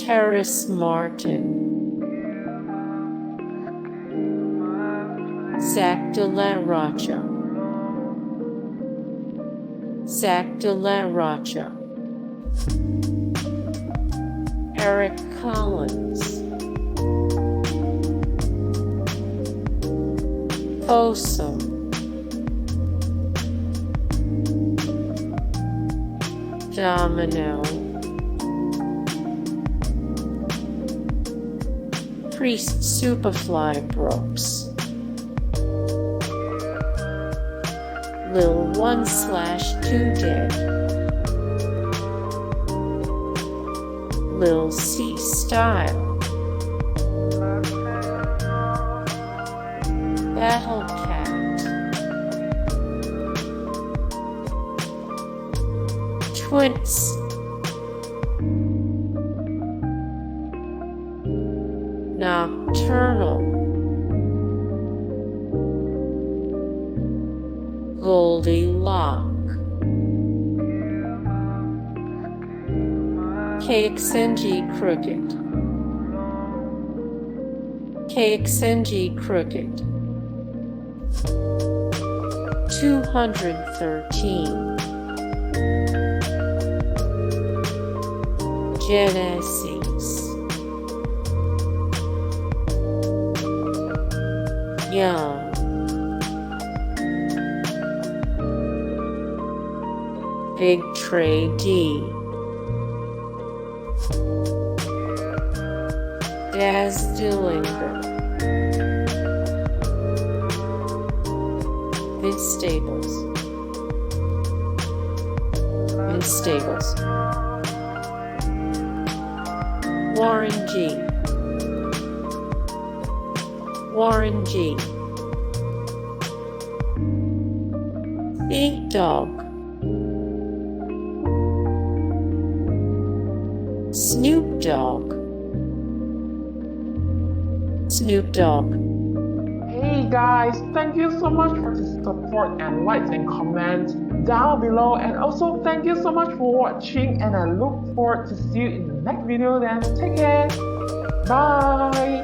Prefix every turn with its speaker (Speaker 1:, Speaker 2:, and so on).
Speaker 1: Terrace Martin, Zack de la Rocha, Zack de la Rocha, Eric Collins, Foesum, Domino, Priest Soopafly Brooks, Lil 1/2 Dead, Lil C-Style, Battlecat, Twinz, Knoc-Turn'Al, Goldie Loc, KXNG Crooked, KXNG Crooked, 213, Genasis, Young, Big Tray Deee, Daz Dillinger, Vince Stables, Warren G, Snoop Dogg, Snoop Dogg.
Speaker 2: Hey guys, thank you so much for the support and likes and comments down below, and also thank you so much for watching, and I look forward to see you in the next video. Then take care, bye.